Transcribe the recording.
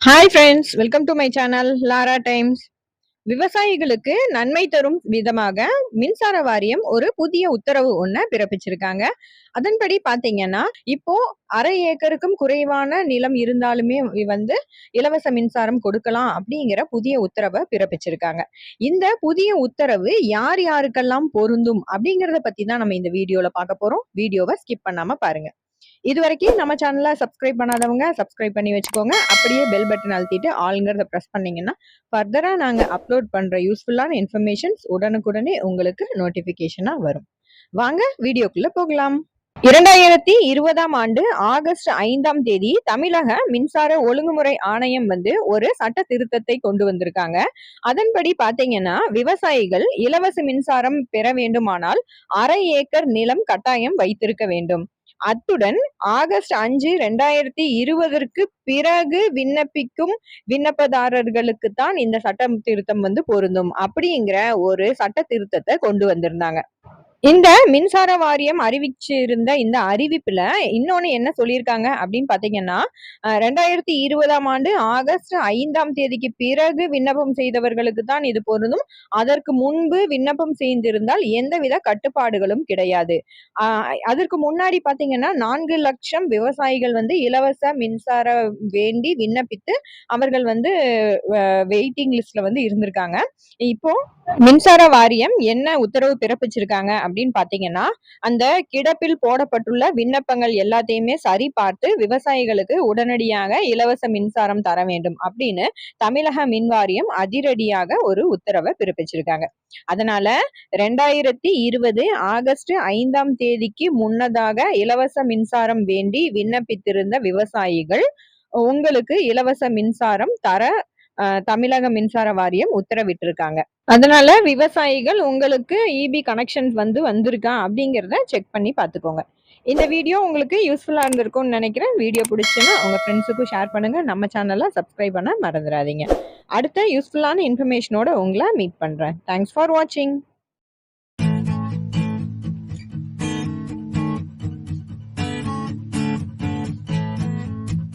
Hi friends, welcome to my channel Lara Times. விவசாயிகளுக்கு நன்மை தரும் விதமாக மின்சார வாரியம் ஒரு புதிய உத்தரவு ஒண்ண பிறப்பிச்சிருக்காங்க. அதன்படி பாத்தீங்கன்னா, இப்போ 1/2 ஏக்கருக்கும் குறைவான நிலம் இருந்தாலுமே இலவச மின்சாரம் கொடுக்கலாம் அப்படிங்கிற புதிய உத்தரவை பிறப்பிச்சிருக்காங்க. இந்த புதிய உத்தரவு யார் யாருக்கெல்லாம் பொருந்தும் அப்படிங்கறத பத்தி தான் நம்ம இந்த வீடியோல பார்க்க போறோம். வீடியோவை ஸ்கிப் பண்ணாம பாருங்க. இதுவரைக்கும் நம்ம சேனலை சப்ஸ்கிரைப் பண்ணாதவங்க சப்ஸ்கிரைப் பண்ணி வச்சுக்கோங்க. அப்படியே பெல் பட்டன் அழுத்திட்டு ஆல்ங்கிறத ப்ரெஸ் பண்ணீங்கன்னா ஃபர்தரா நாங்க அப்லோட் பண்ற யூஸ்ஃபுல்லான இன்ஃபர்மேஷன்ஸ் உடனுக்குடனே உங்களுக்கு நோட்டிபிகேஷனா வரும். வாங்க வீடியோக்குள்ள போகலாம். 2020ஆம் ஆண்டு ஆகஸ்ட் 5ஆம் தேதி தமிழக மின்சார ஒழுங்குமுறை ஆணையம் ஒரு சட்ட திருத்தத்தை கொண்டு வந்திருக்காங்க. அதன்படி பாத்தீங்கன்னா, விவசாயிகள் இலவச மின்சாரம் பெற வேண்டுமானால் 1/2 ஏக்கர் நிலம் கட்டாயம் வைத்திருக்க வேண்டும். அத்துடன் ஆகஸ்ட் 5, 2020ற்கு பிறகு விண்ணப்பிக்கும் விண்ணப்பதாரர்களுக்கு தான் இந்த சட்ட திருத்தம் பொருந்தும் அப்படிங்கிற ஒரு சட்ட திருத்தத்தை கொண்டு வந்திருந்தாங்க. இந்த மின்சார வாரியம் அறிவிச்சிருந்த இந்த அறிவிப்புல இன்னொன்னு என்ன சொல்லியிருக்காங்க அப்படின்னு பாத்தீங்கன்னா, 2020ஆம் ஆண்டு ஆகஸ்ட் 5ஆம் தேதிக்கு பிறகு விண்ணப்பம் செய்தவர்களுக்கு தான் இது பொருந்தும். அதற்கு முன்பு விண்ணப்பம் செய்திருந்தால் எந்தவித கட்டுப்பாடுகளும் கிடையாது. அதற்கு முன்னாடி பாத்தீங்கன்னா 4 லட்சம் விவசாயிகள் இலவச மின்சாரம் வேண்டி விண்ணப்பித்து அவர்கள் வெயிட்டிங் லிஸ்ட்ல இருந்திருக்காங்க. இப்போ மின்சார வாரியம் என்ன உத்தரவு பிறப்பிச்சிருக்காங்க அப்படின்னு பாத்தீங்கன்னா, அந்த கிடப்பில் போடப்பட்டுள்ள விண்ணப்பங்கள் எல்லாத்தையுமே சரி பார்த்து விவசாயிகளுக்கு உடனடியாக இலவச மின்சாரம் தர வேண்டும் அப்படின்னு தமிழக மின் வாரியம் அதிரடியாக ஒரு உத்தரவை பிறப்பிச்சிருக்காங்க. அதனால 2020 ஆகஸ்ட் 5ஆம் தேதிக்கு முன்னதாக இலவச மின்சாரம் வேண்டி விண்ணப்பித்திருந்த விவசாயிகள் உங்களுக்கு இலவச மின்சாரம் தர தமிழக மின்சார வாரியம் உத்தரவிட்டிருக்காங்க. அதனால விவசாயிகள் உங்களுக்கு இபி கனெக்ஷன்ஸ் வந்திருக்கா அப்படிங்கிறத செக் பண்ணி பார்த்துக்கோங்க. இந்த வீடியோ உங்களுக்கு யூஸ்ஃபுல்லா இருந்திருக்கும்னு நினைக்கிறேன். வீடியோ பிடிச்சுன்னா உங்க ஃப்ரெண்ட்ஸுக்கும் ஷேர் பண்ணுங்க. நம்ம சேனலை சப்ஸ்கிரைப் பண்ண மறந்துடாதீங்க. அடுத்த யூஸ்ஃபுல்லான இன்ஃபர்மேஷனோட உங்களை மீட் பண்றேன். தேங்க்ஸ் ஃபார் வாட்சிங்.